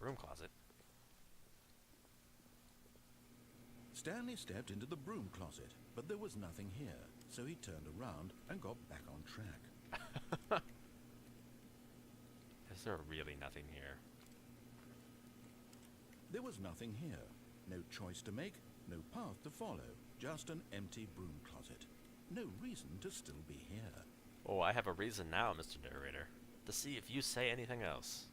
broom closet. Stanley stepped into the broom closet, but there was nothing here, so he turned around and got back on track. Is there really nothing here? There was nothing here. No choice to make, no path to follow, just an empty broom closet. No reason to still be here. Oh, I have a reason now, Mr. Narrator, to see if you say anything else.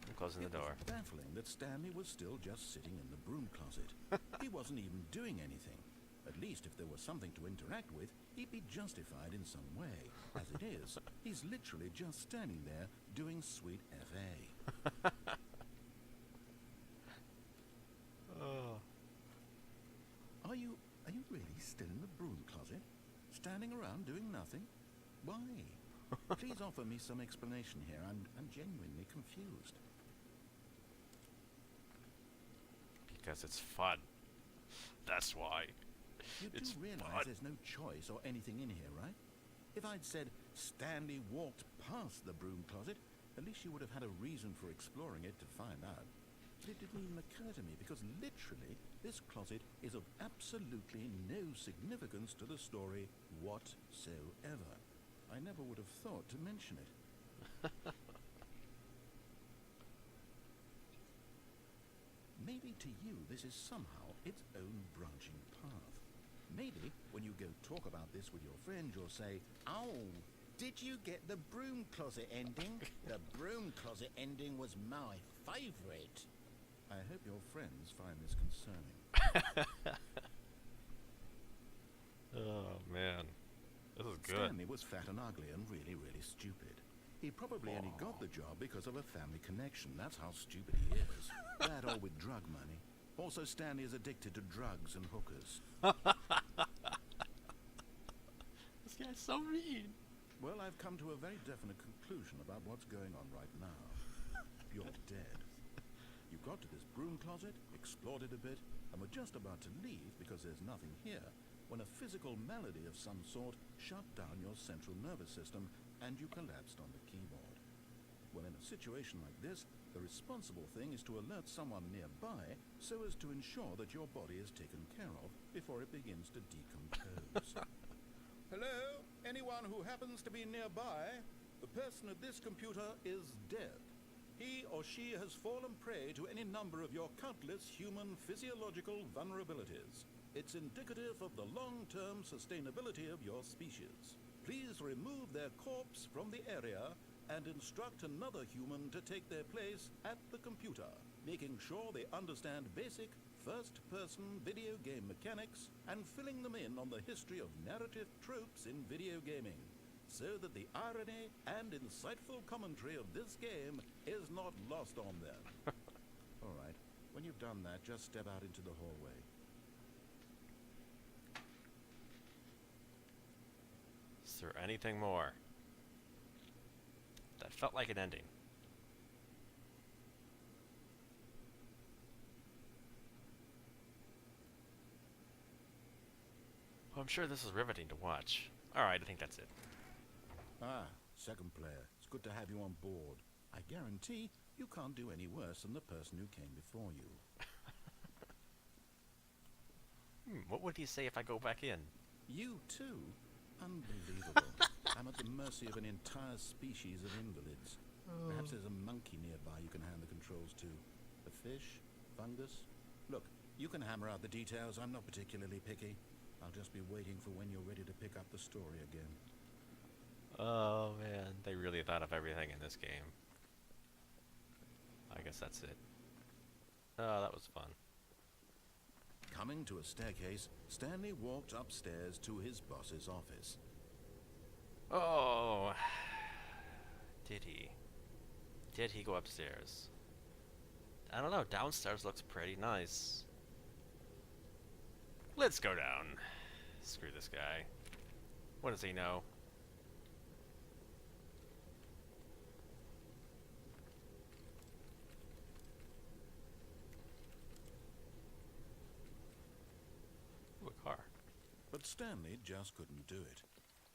I'm closing the door. It was baffling that Stanley was still just sitting in the broom closet. He wasn't even doing anything. At least if there was something to interact with, he'd be justified in some way. As it is, he's literally just standing there doing sweet FA. Oh. Are you really still in the broom closet? Standing around doing nothing? Why? Please offer me some explanation here. I'm genuinely confused. Because it's fun. That's why. You do It's realize fun. there's no choice or anything in here, right? If I'd said Stanley walked past the broom closet, at least you would have had a reason for exploring it to find out. But it didn't even occur to me because literally this closet is of absolutely no significance to the story whatsoever. I never would have thought to mention it. Maybe to you this is somehow its own branching path. Maybe when you go talk about this with your friend, you'll say, "Oh, did you get the broom closet ending? The broom closet ending was my favorite." I hope your friends find this concerning. Oh, man. This is good. Stanley was fat and ugly and really, really stupid. He probably only got the job because of a family connection. That's how stupid he is. That or with drug money. Also, Stanley is addicted to drugs and hookers. This guy's so mean. Well, I've come to a very definite conclusion about what's going on right now. You're dead. You got to this broom closet, explored it a bit, and were just about to leave because there's nothing here, when a physical malady of some sort shut down your central nervous system and you collapsed on the keyboard. Well, in a situation like this, the responsible thing is to alert someone nearby so as to ensure that your body is taken care of before it begins to decompose. Hello? Anyone who happens to be nearby? The person at this computer is dead. He or she has fallen prey to any number of your countless human physiological vulnerabilities. It's indicative of the long-term sustainability of your species. Please remove their corpse from the area and instruct another human to take their place at the computer, making sure they understand basic first-person video game mechanics and filling them in on the history of narrative tropes in video gaming, so that the irony and insightful commentary of this game is not lost on them. All right, when you've done that, just step out into the hallway. Is there anything more? That felt like an ending. Well, I'm sure this is riveting to watch. Alright, I think that's it. Ah, second player. It's good to have you on board. I guarantee you can't do any worse than the person who came before you. What would he say if I go back in? You too? Unbelievable. I'm at the mercy of an entire species of invalids. Perhaps there's a monkey nearby you can hand the controls to. A fish? Fungus? Look, you can hammer out the details. I'm not particularly picky. I'll just be waiting for when you're ready to pick up the story again. Oh man, they really thought of everything in this game. I guess that's it. Oh, that was fun. Coming to a staircase, Stanley walked upstairs to his boss's office. Oh, did he? Did he go upstairs? I don't know, downstairs looks pretty nice. Let's go down. Screw this guy. What does he know? Ooh, a car. But Stanley just couldn't do it.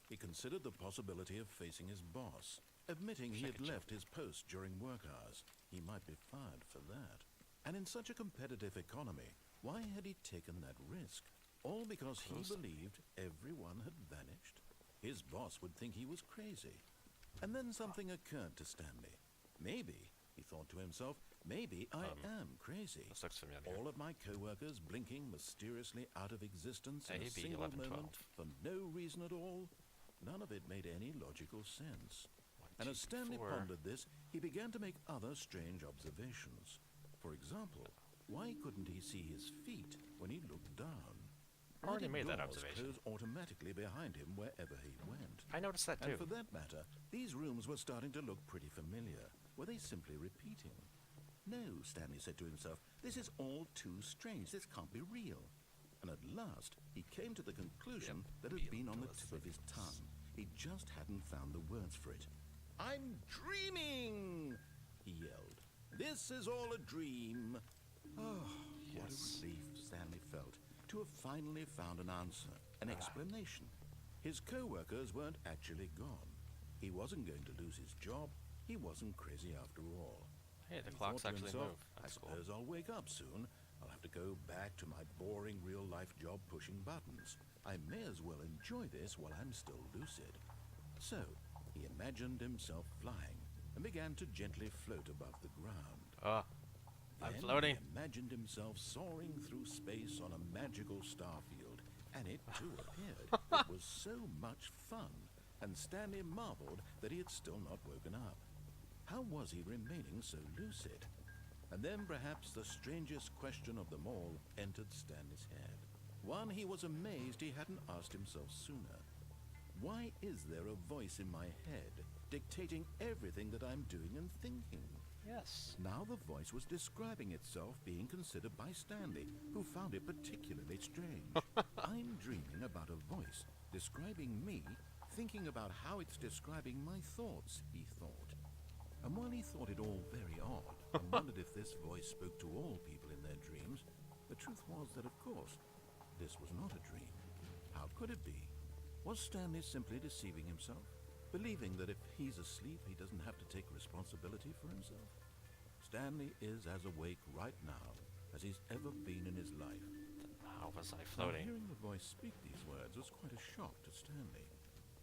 He considered the possibility of facing his boss. Admitting he had Second left his post during work hours, he might be fired for that. And in such a competitive economy, why had he taken that risk? All because he believed everyone had vanished? His boss would think he was crazy. And then something occurred to Stanley. Maybe, he thought to himself, maybe I am crazy. This looks familiar. All of my co-workers blinking mysteriously out of existence in a AB single 11, 12. moment for no reason at all. None of it made any logical sense. And as Stanley pondered this, he began to make other strange observations. For example, why couldn't he see his feet when he looked down? I already made that Doors observation. close automatically behind him wherever he went. I noticed that too. And for that matter, these rooms were starting to look pretty familiar. Were they simply repeating? No, Stanley said to himself, this is all too strange. This can't be real. And at last, he came to the conclusion that had been on the tip of his tongue. He just hadn't found the words for it. I'm dreaming, he yelled. This is all a dream. Oh, what a relief Stanley felt to have finally found an answer, an explanation. His co-workers weren't actually gone. He wasn't going to lose his job. He wasn't crazy after all. Hey, the He clock's thought to actually himself, moved. I That's cool. suppose I'll wake up soon. I'll have to go back to my boring real-life job pushing buttons. I may as well enjoy this while I'm still lucid. So, he imagined himself flying and began to gently float above the ground. Oh, I'm Then floating. He imagined himself soaring through space on a magical starfield, and it too appeared. It was so much fun, and Stanley marveled that he had still not woken up. How was he remaining so lucid? And then perhaps the strangest question of them all entered Stanley's head. One he was amazed he hadn't asked himself sooner. Why is there a voice in my head dictating everything that I'm doing and thinking? Yes. Now the voice was describing itself being considered by Stanley, who found it particularly strange. I'm dreaming about a voice describing me, thinking about how it's describing my thoughts, he thought. And while he thought it all very odd, and wondered if this voice spoke to all people in their dreams, the truth was that, of course, this was not a dream. How could it be? Was Stanley simply deceiving himself? Believing that if he's asleep, he doesn't have to take responsibility for himself? Stanley is as awake right now as he's ever been in his life. How was I Now, floating? hearing the voice speak these words was quite a shock to Stanley.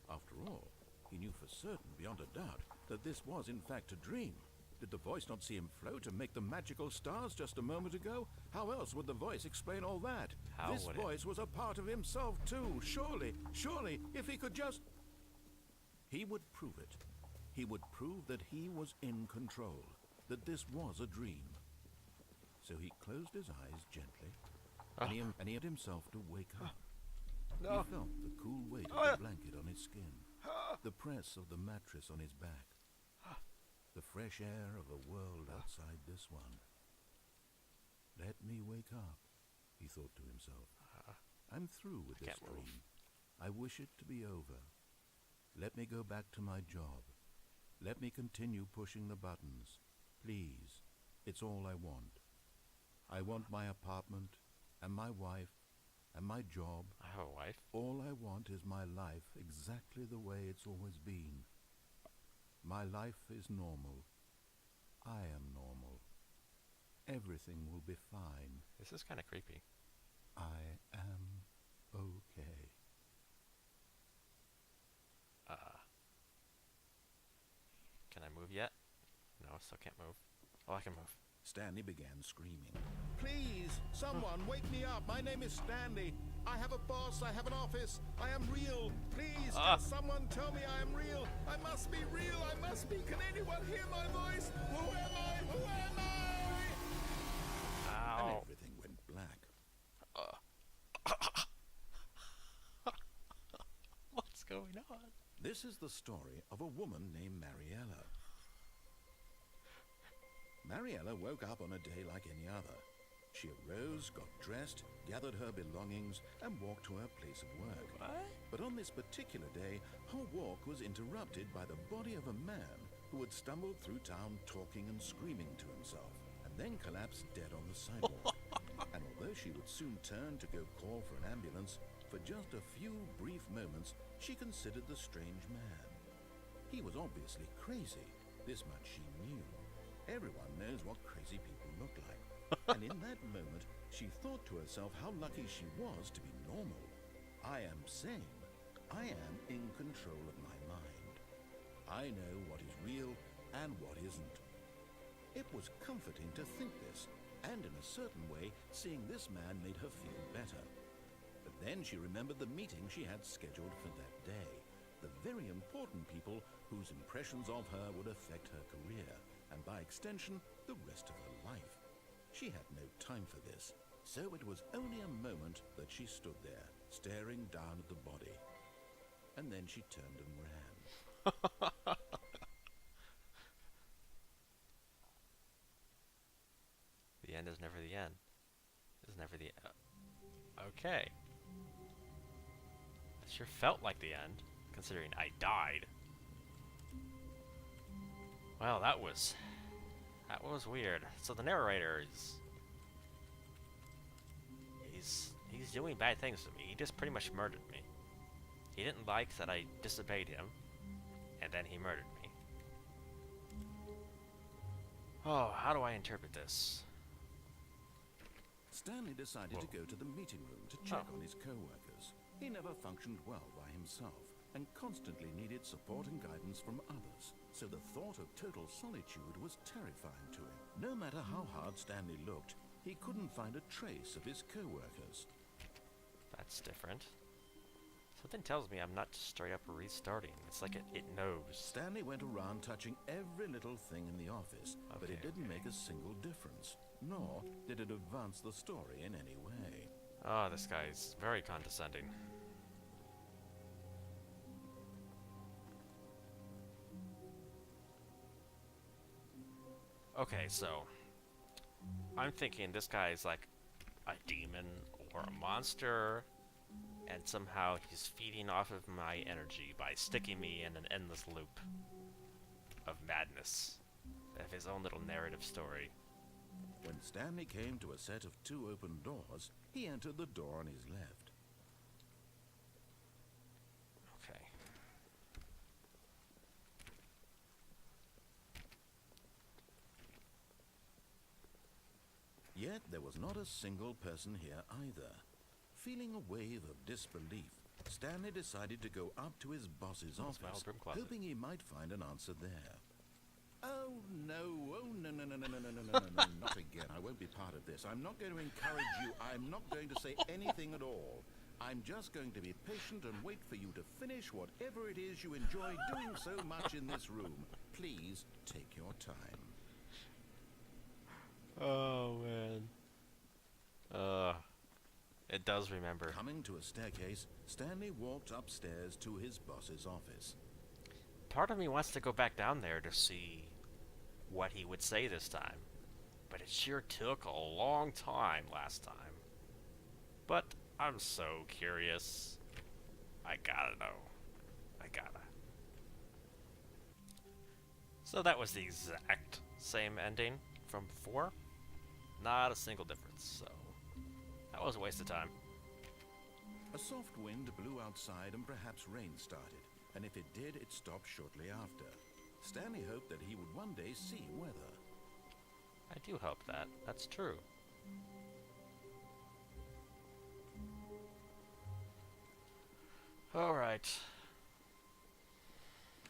After all, he knew for certain, beyond a doubt, that this was in fact a dream. Did the voice not see him float and make the magical stars just a moment ago? How else would the voice explain all that? How This would it? voice was a part of himself too. Surely, if he could just... He would prove it. He would prove that he was in control, that this was a dream. So he closed his eyes gently, and he had himself to wake up. He felt the cool weight of the blanket on his skin, the press of the mattress on his back, the fresh air of a world outside this one. Let me wake up, he thought to himself. I'm through with this can't move. dream. I wish it to be over. Let me go back to my job. Let me continue pushing the buttons. Please, it's all I want. I want my apartment, and my wife, and my job. I have a wife. All I want is my life exactly the way it's always been. My life is normal. I am normal. Everything will be fine. This is kind of creepy. I am okay. Can I move yet? No, still can't move. Oh, I can move. Stanley began screaming. Please, someone wake me up. My name is Stanley. I have a boss. I have an office. I am real. Please, can someone tell me I am real? I must be real. I must be. Can anyone hear my voice? Who am I? Who am I? Ow. And everything went black. What's going on? This is the story of a woman named Mariella. Mariella woke up on a day like any other. She arose, got dressed, gathered her belongings, and walked to her place of work. What? But on this particular day, her walk was interrupted by the body of a man who had stumbled through town talking and screaming to himself, and then collapsed dead on the sidewalk. And although she would soon turn to go call for an ambulance, for just a few brief moments she considered the strange man. He was obviously crazy. This much she knew. Everyone knows what crazy people look like. And in that moment, she thought to herself how lucky she was to be normal. I am sane. I am in control of my mind. I know what is real and what isn't. It was comforting to think this, and in a certain way, seeing this man made her feel better. But then she remembered the meeting she had scheduled for that day. The very important people whose impressions of her would affect her career, and by extension, the rest of her life. She had no time for this, so it was only a moment that she stood there, staring down at the body. And then she turned and ran. The end is never the end. Is never the okay. It sure felt like the end, considering I died. Well, that was weird. So the narrator he's doing bad things to me. He just pretty much murdered me. He didn't like that I disobeyed him, and then he murdered me. Oh, how do I interpret this? Stanley decided to go to the meeting room to check on his co-workers. He never functioned well by himself and constantly needed support and guidance from others, so the thought of total solitude was terrifying to him. No matter how hard Stanley looked, he couldn't find a trace of his co-workers. That's different. Something tells me I'm not just straight up restarting. It's like it knows. Stanley went around touching every little thing in the office, but it didn't make a single difference, nor did it advance the story in any way. Oh, this guy's very condescending. Okay, so I'm thinking this guy is like a demon or a monster, and somehow he's feeding off of my energy by sticking me in an endless loop of madness, of his own little narrative story. When Stanley came to a set of 2 open doors, he entered the door on his left. Okay. Yet there was not a single person here either. Feeling a wave of disbelief, Stanley decided to go up to his boss's office, hoping he might find an answer there. Oh no, no, no, no, no, no, no, no, no, no, not again. I won't be part of this. I'm not going to encourage you. I'm not going to say anything at all. I'm just going to be patient and wait for you to finish whatever it is you enjoy doing so much in this room. Please take your time. Oh, man. It does remember. Coming to a staircase, Stanley walked upstairs to his boss's office. Part of me wants to go back down there to see what he would say this time, but it sure took a long time last time. But I'm so curious. I gotta know. I gotta. So that was the exact same ending from before. Not a single difference, so that was a waste of time. A soft wind blew outside and perhaps rain started, and if it did, it stopped shortly after. Stanley hoped that he would one day see weather. I do hope that. That's true. Alright.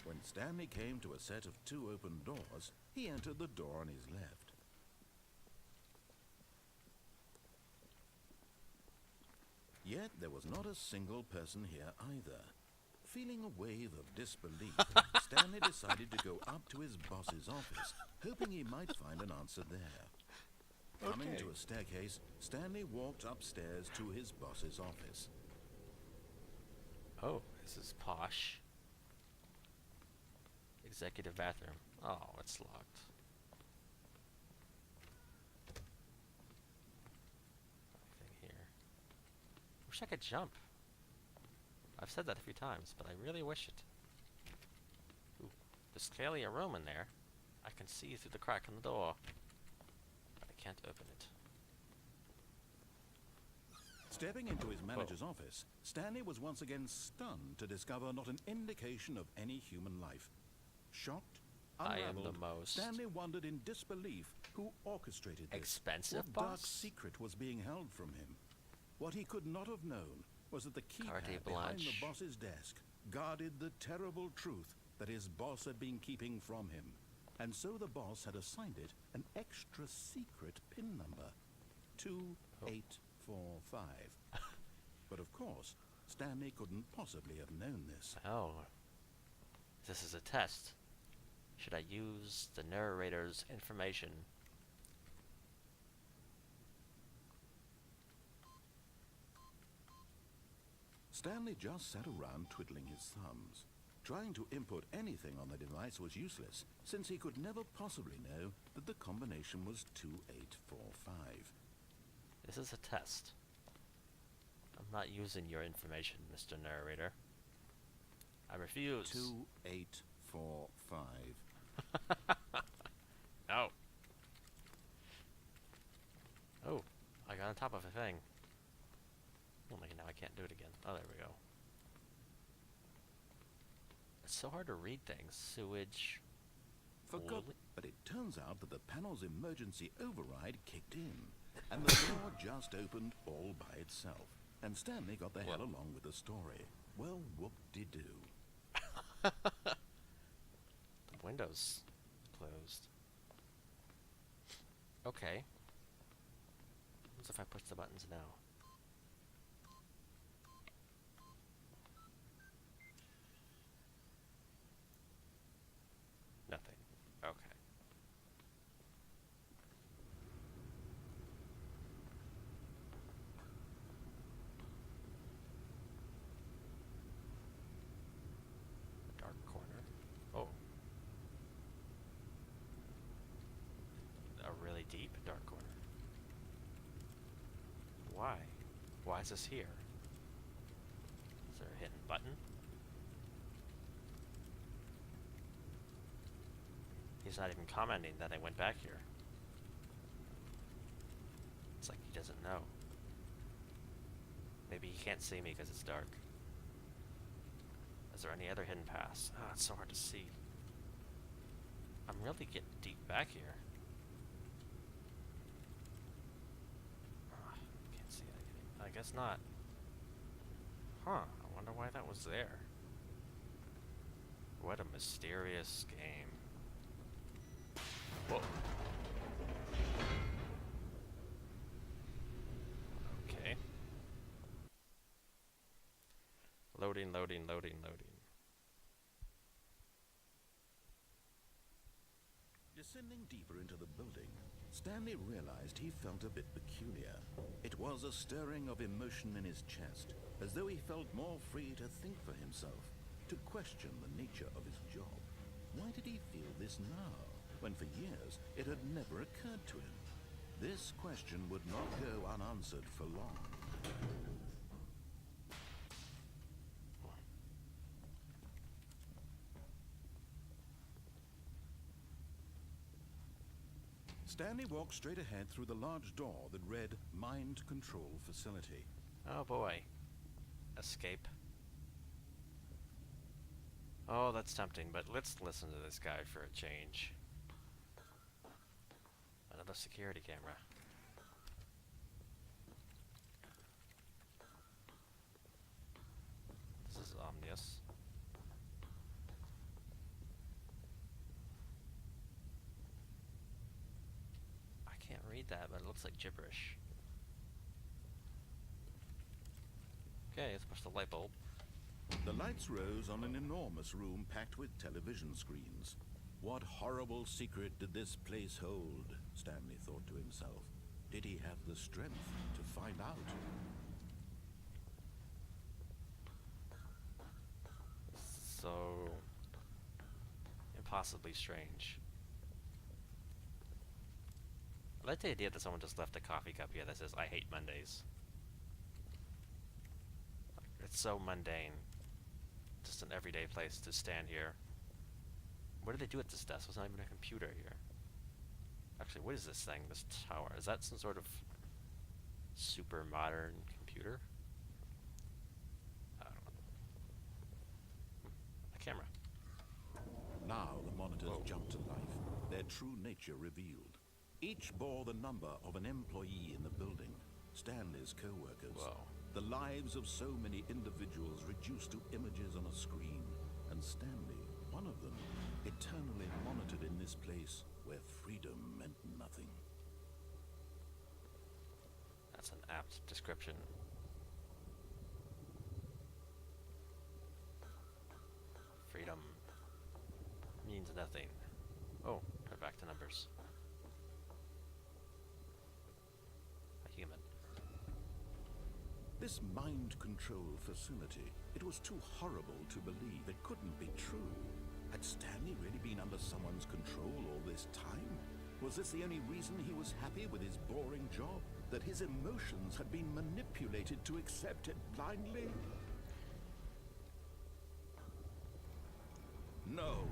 When Stanley came to a set of 2 open doors, he entered the door on his left. Yet there was not a single person here either. Feeling a wave of disbelief, Stanley decided to go up to his boss's office, hoping he might find an answer there. Coming to a staircase, Stanley walked upstairs to his boss's office. Oh, this is posh. Executive bathroom. Oh, it's locked. Anything here? Wish I could jump. I've said that a few times, but I really wish it. Ooh, there's clearly a room in there. I can see through the crack in the door, but I can't open it. Stepping into his manager's office, Stanley was once again stunned to discover not an indication of any human life. Shocked, I am the unraveled, most Stanley wondered in disbelief who orchestrated this. expensive What dark boss? secret was being held from him? What he could not have known was that the Carte keypad behind blanche. the boss's desk guarded the terrible truth that his boss had been keeping from him. And so the boss had assigned it an extra secret PIN number, 2845. But of course, Stanley couldn't possibly have known this. Oh. This is a test. Should I use the narrator's information? Stanley just sat around twiddling his thumbs. Trying to input anything on the device was useless, since he could never possibly know that the combination was 2845. This is a test. I'm not using your information, Mr. Narrator. I refuse. 2845. No. Oh, I got on top of a thing. Oh, now I can't do it again. Oh, there we go. It's so hard to read things. Sewage. Forgot, Holy- but it turns out that the panel's emergency override kicked in, and the door just opened all by itself. And Stanley got the hell along with the story. Well, whoop-de-doo. The window's closed. Okay. What if I push the buttons now? Nothing. Okay. Dark corner. Oh. A really deep dark corner. Why? Why is this here? Is there a hidden button? He's not even commenting that I went back here. It's like he doesn't know. Maybe he can't see me because it's dark. Is there any other hidden paths? Ah, it's so hard to see. I'm really getting deep back here. Can't see anything. I guess not. Huh, I wonder why that was there. What a mysterious game. Whoa. Okay. Loading, loading, loading, loading. Descending deeper into the building, Stanley realized he felt a bit peculiar. It was a stirring of emotion in his chest, as though he felt more free to think for himself, to question the nature of his job. Why did he feel this now, when for years it had never occurred to him? This question would not go unanswered for long. Stanley walked straight ahead through the large door that read Mind Control Facility. Oh boy. Escape. Oh, that's tempting, but let's listen to this guy for a change. Another security camera. This is ominous. I can't read that, but it looks like gibberish. Okay, let's push the light bulb. The lights rose on an enormous room packed with television screens. What horrible secret did this place hold? Stanley thought to himself. Did he have the strength to find out? So impossibly strange. I like the idea that someone just left a coffee cup here that says, "I hate Mondays." Like, it's so mundane. Just an everyday place to stand here. What did they do at this desk? There's not even a computer here. Actually, what is this thing? This tower? Is that some sort of super modern computer? I don't know. A camera. Now the monitors Whoa. jumped to life, their true nature revealed. Each bore the number of an employee in the building, Stanley's co-workers. Whoa. The lives of so many individuals reduced to images on a screen, and Stanley, one of them, eternally monitored in this place where freedom meant nothing. That's an apt description. Freedom means nothing. Oh, we're back to numbers. A human. This mind control facility, it was too horrible to believe. It couldn't be true. Had Stanley really been under someone's control all this time? Was this the only reason he was happy with his boring job? That his emotions had been manipulated to accept it blindly? No.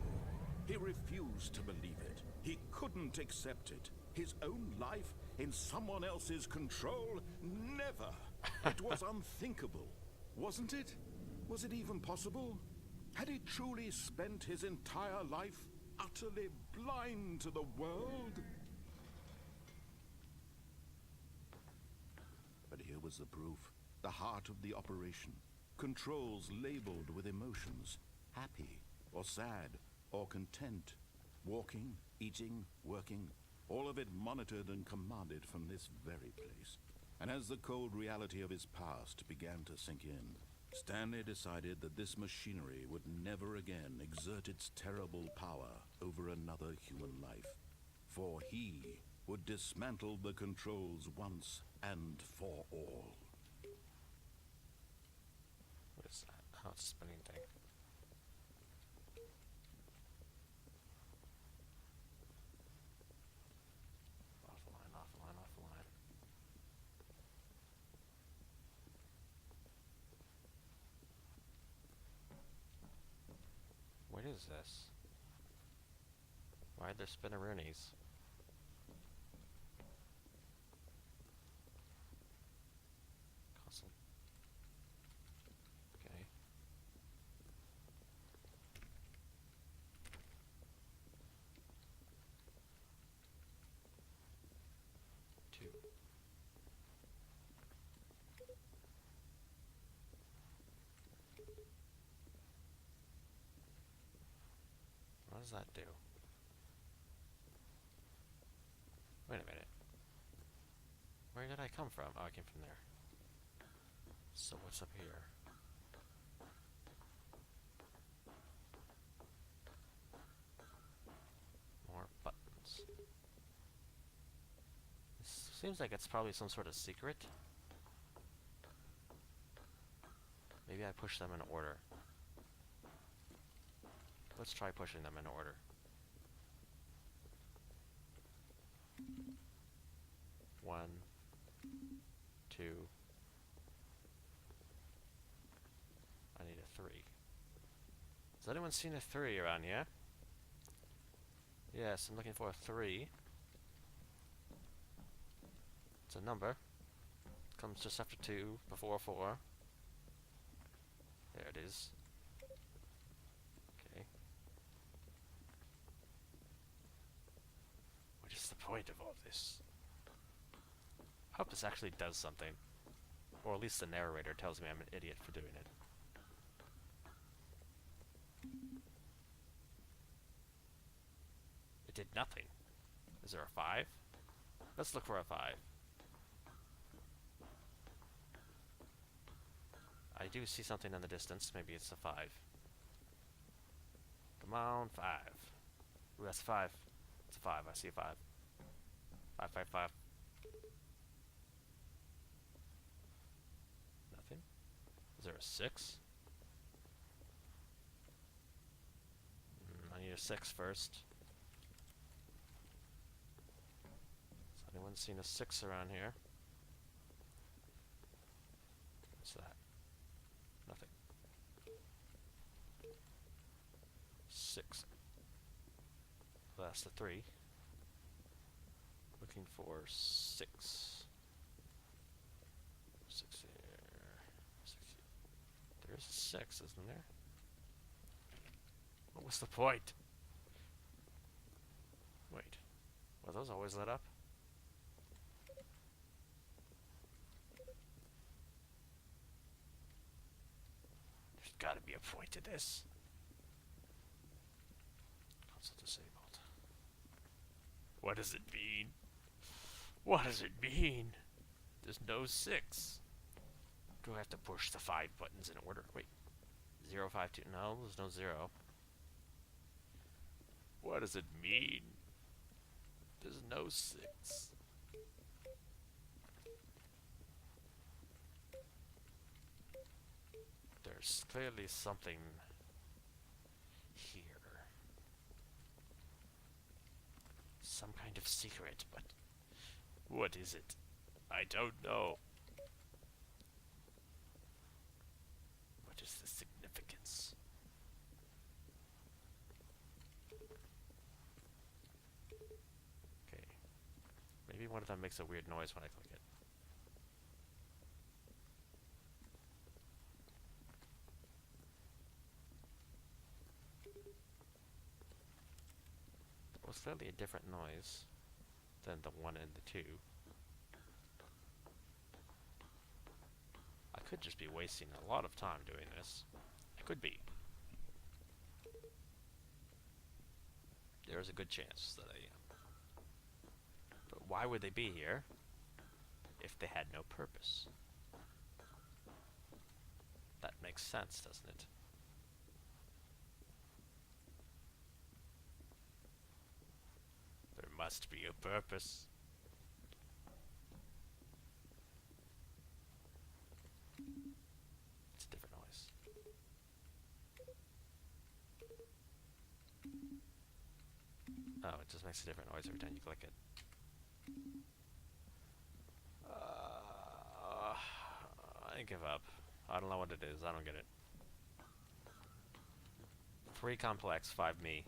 He refused to believe it. He couldn't accept it. His own life in someone else's control? Never. It was unthinkable, wasn't it? Was it even possible? Had he truly spent his entire life utterly blind to the world? But here was the proof. The heart of the operation. Controls labeled with emotions. Happy, or sad, or content. Walking, eating, working. All of it monitored and commanded from this very place. And as the cold reality of his past began to sink in, Stanley decided that this machinery would never again exert its terrible power over another human life. For he would dismantle the controls once and for all. What is that? Oh, it's a spinning thing. Offline, offline, offline. What is this? Why are there spinneroonies? Console. Okay. Two. What does that do? Wait a minute. Where did I come from? Oh, I came from there. So what's up here? More buttons. This seems like it's probably some sort of secret. Maybe I push them in order. Let's try pushing them in order. One, two. I need a 3. Has anyone seen a 3 around here? Yes, I'm looking for a 3. It's a number. Comes just after 2, before 4. There it is. Okay. What is the point of all this? I hope this actually does something. Or at least the narrator tells me I'm an idiot for doing it. It did nothing. Is there a 5? Let's look for a 5. I do see something in the distance. Maybe it's a 5. Come on, 5. Ooh, that's a 5. It's a 5. I see a 5. 5, 5, 5. Nothing. Is there a 6? I need a 6 first. Has anyone seen a 6 around here? What's that? Nothing. 6. That's the 3. Looking for 6. 6 here. 6 here. There's a 6, isn't there? What was the point? Wait, were those always lit up? There's gotta be a point to this. Console disabled. What does it mean? What does it mean? There's no 6. Do I have to push the 5 buttons in order? Wait. 0, 5, 2. No, there's no 0. What does it mean? There's no 6. There's clearly something here. Some kind of secret, but what is it? I don't know. What is the significance? Okay. Maybe one of them makes a weird noise when I click it. It was clearly a different noise than the 1 and the 2. I could just be wasting a lot of time doing this. I could be. There's a good chance that I am. But why would they be here if they had no purpose? That makes sense, doesn't it? There must be a purpose. It's a different noise. Oh, it just makes a different noise every time you click it. I give up. I don't know what it is. I don't get it. 3 complex, 5 me.